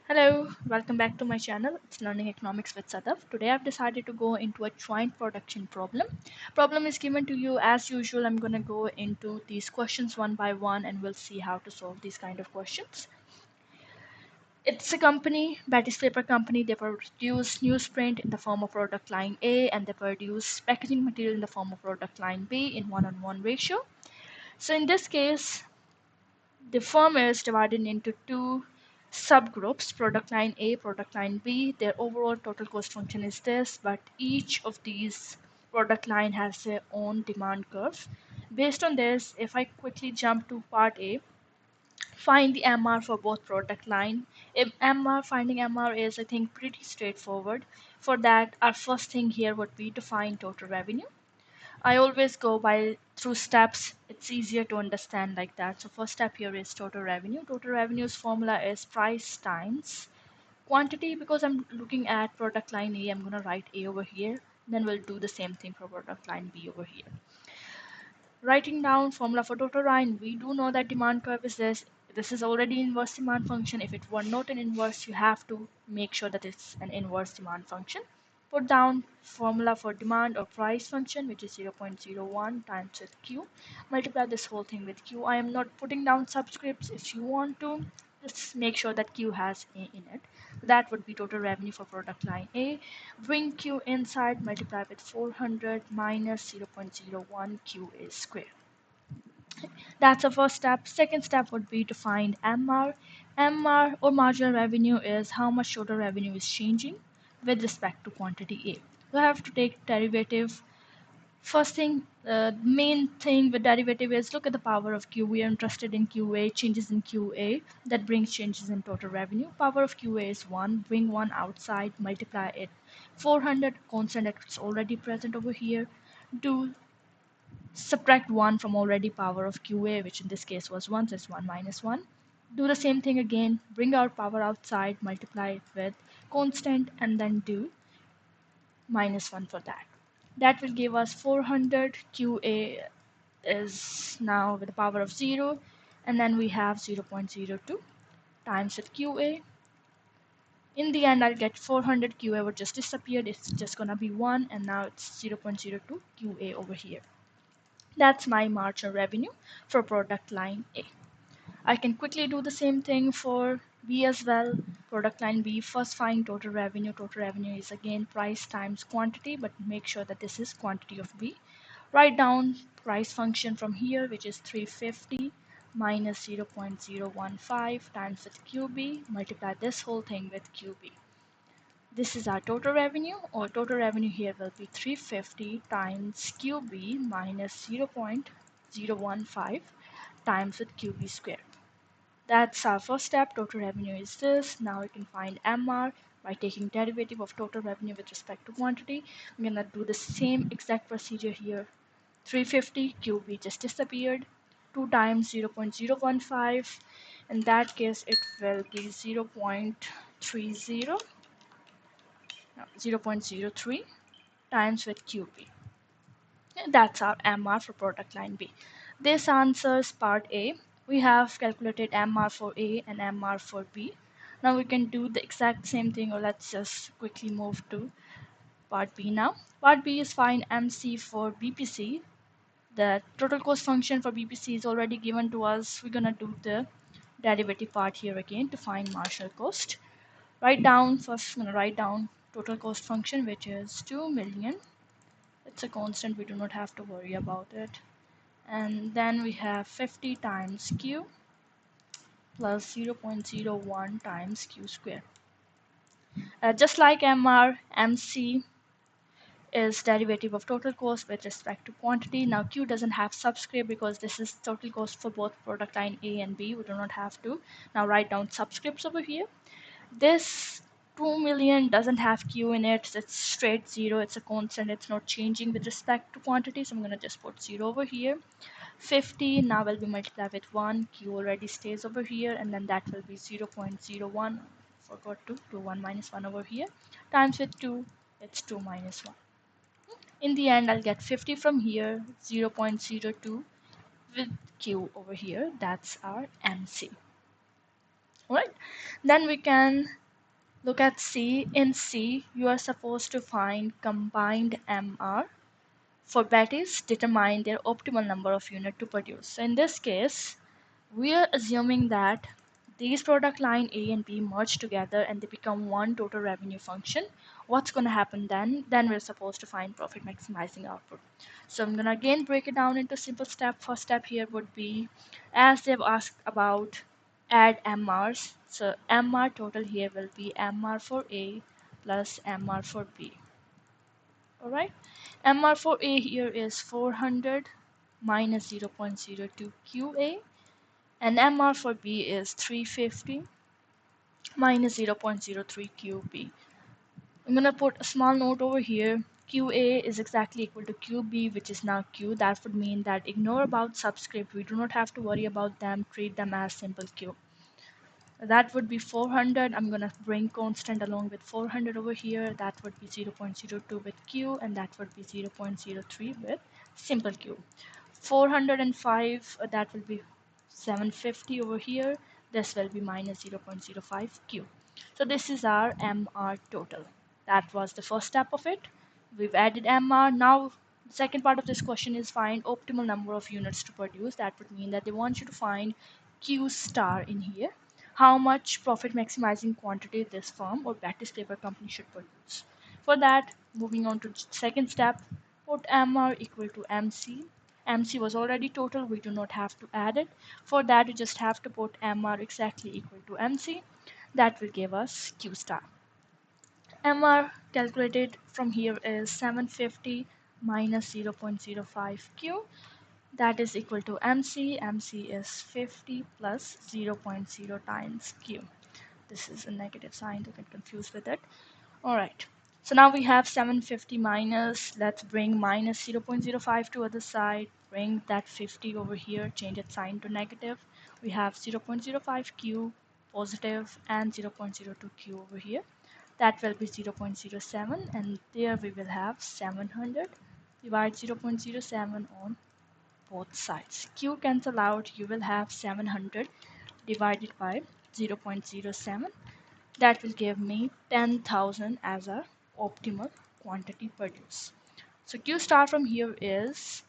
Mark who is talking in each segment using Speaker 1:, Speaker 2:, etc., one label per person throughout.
Speaker 1: Hello, welcome back to my channel. It's Learning Economics with Sadaf. Today I've decided to go into a joint production problem. Problem is given to you as usual. I'm going to go into these questions one by one and we'll see how to solve these kind of questions. It's a company, Batty's Paper Company. They produce newsprint in the form of product line A and they produce packaging material in the form of product line B in one-on-one ratio. So in this case, the firm is divided into two subgroups, product line A, product line B. Their overall total cost function is this, but each of these product line has their own demand curve. Based on this, if I quickly jump to part A, find the MR for both product line. If MR, finding MR is, I think, pretty straightforward. For that, our first thing here would be to find total revenue. I always go by through steps. It's easier to understand like that. So first step here is total revenue. Total revenue's formula is price times quantity. Because I'm looking at product line A, I'm going to write A over here. Then we'll do the same thing for product line B over here. Writing down formula for total line, we do know that demand curve is this. This is already inverse demand function. If it were not an inverse, you have to make sure that it's an inverse demand function. Put down formula for demand or price function, which is 0.01 times with Q. Multiply this whole thing with Q. I am not putting down subscripts. If you want to, just make sure that Q has A in it. That would be total revenue for product line A. Bring Q inside, multiply with 400 minus 0.01 QA square. That's the first step. Second step would be to find MR. MR or marginal revenue is how much total revenue is changing with respect to quantity A. So I have to take derivative. First thing, main thing with derivative is look at the power of Q. We are interested in QA, changes in QA that brings changes in total revenue. Power of QA is 1, bring 1 outside, multiply it. 400 constant that's already present over here. Do subtract 1 from already power of QA, which in this case was 1, so it's 1 minus 1. Do the same thing again, bring our power outside, multiply it with constant, and then do minus 1 for that. That will give us 400. QA is now with the power of 0, and then we have 0.02 times with QA. In the end, I'll get 400. QA would just disappeared. It's just gonna be 1, and now it's 0.02 QA over here. That's my marginal revenue for product line A. I can quickly do the same thing for B as well. Product line B, first find total revenue. Total revenue is again price times quantity, but make sure that this is quantity of B. Write down price function from here, which is 350 minus 0.015 times with QB. Multiply this whole thing with QB. This is our total revenue, or total revenue here will be 350 times QB minus 0.015 times with QB squared. That's our first step. Total revenue is this. Now we can find MR by taking derivative of total revenue with respect to quantity. I'm going to do the same exact procedure here. 350 QB just disappeared. 2 times 0.015. In that case, it will be 0.03 times with QB. That's our MR for product line B. This answers part A. We have calculated MR for A and MR for B. Now we can do the exact same thing, or let's just quickly move to part B now. Part B is find MC for BPC. The total cost function for BPC is already given to us. We're gonna do the derivative part here again to find marginal cost. First I'm gonna write down total cost function, which is 2 million. It's a constant, we do not have to worry about it. And then we have 50 times Q plus 0.01 times Q square. Just like MR, MC is derivative of total cost with respect to quantity. Now Q doesn't have subscript because this is total cost for both product line A and B. We do not have to. Now write down subscripts over here. This 2 million doesn't have Q in it. It's straight 0. It's a constant. It's not changing with respect to quantity. So I'm going to just put 0 over here. 50 now will be multiplied with 1. Q already stays over here. And then that will be 0.01. Forgot to do 1 minus 1 over here. Times with 2. It's 2 minus 1. In the end, I'll get 50 from here. 0.02 with Q over here. That's our MC. All right. Then we can look at C. In C, you are supposed to find combined MR for batteries, determine their optimal number of units to produce. So in this case, we are assuming that these product line A and B merge together and they become one total revenue function. What's going to happen then? Then we're supposed to find profit maximizing output. So I'm going to again break it down into simple step. First step here would be, as they've asked about, add MRs. So MR total here will be MR for A plus MR for B. Alright, MR for A here is 400 minus 0.02 QA, and MR for B is 350 minus 0.03 QB. I'm going to put a small note over here. QA is exactly equal to QB, which is now Q. That would mean that ignore about subscript. We do not have to worry about them. Treat them as simple Q. That would be 400. I'm going to bring constant along with 400 over here. That would be 0.02 with Q, and that would be 0.03 with simple Q. 405, that will be 750 over here. This will be minus 0.05 Q. So this is our MR total. That was the first step of it. We've added MR. Now the second part of this question is find optimal number of units to produce. That would mean that they want you to find Q star in here. How much profit maximizing quantity this firm or battery paper company should produce. For that, moving on to second step, put MR equal to MC. MC was already total, we do not have to add it. For that, you just have to put MR exactly equal to MC. That will give us Q star. MR calculated from here is 750 minus 0.05 Q. That is equal to MC. MC is 50 plus 0.0 times Q. This is a negative sign, don't get confused with it. Alright, so now we have 750 minus, let's bring minus 0.05 to other side, bring that 50 over here, change its sign to negative. We have 0.05 Q positive and 0.02 Q over here. That will be 0.07, and there we will have 700. Divide 0.07 on both sides. Q cancel out, you will have 700 divided by 0.07. That will give me 10,000 as our optimal quantity produced. So Q star from here is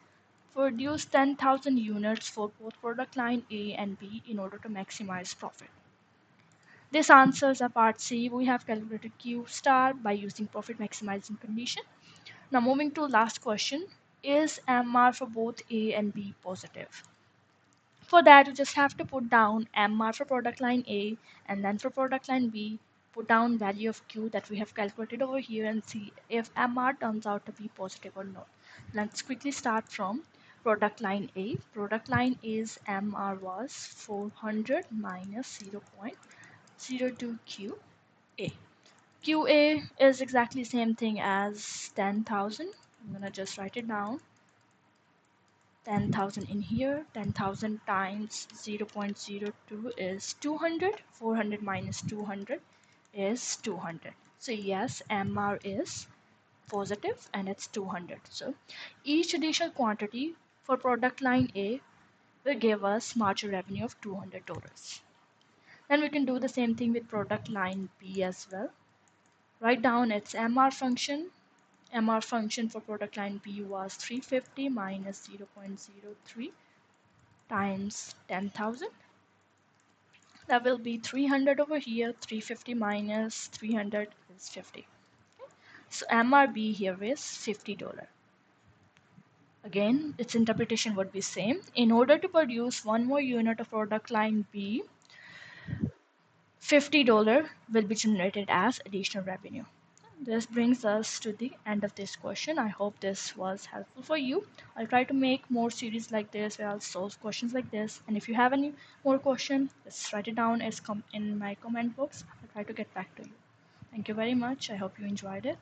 Speaker 1: produce 10,000 units for both product line A and B in order to maximize profit. This answers our part C. We have calculated Q star by using profit maximizing condition. Now moving to last question, is MR for both A and B positive? For that, you just have to put down MR for product line A, and then for product line B, put down value of Q that we have calculated over here and see if MR turns out to be positive or not. Let's quickly start from product line A. Product line A's MR was 400 minus 0.02 QA. QA is exactly the same thing as 10,000. I'm gonna just write it down. 10,000 in here. 10,000 times 0.02 is 200. 400 minus 200 is 200. So yes, MR is positive and it's 200. So each additional quantity for product line A will give us marginal revenue of $200. Then we can do the same thing with product line B as well. Write down its MR function. MR function for product line B was 350 minus 0.03 times 10,000. That will be 300 over here. 350 minus 300 is 50. So MRB here is $50. Again, its interpretation would be same. In order to produce one more unit of product line B, $50 will be generated as additional revenue. This brings us to the end of this question. I hope this was helpful for you. I'll try to make more series like this where I'll solve questions like this. And if you have any more questions, just write it down in my comment box. I'll try to get back to you. Thank you very much. I hope you enjoyed it.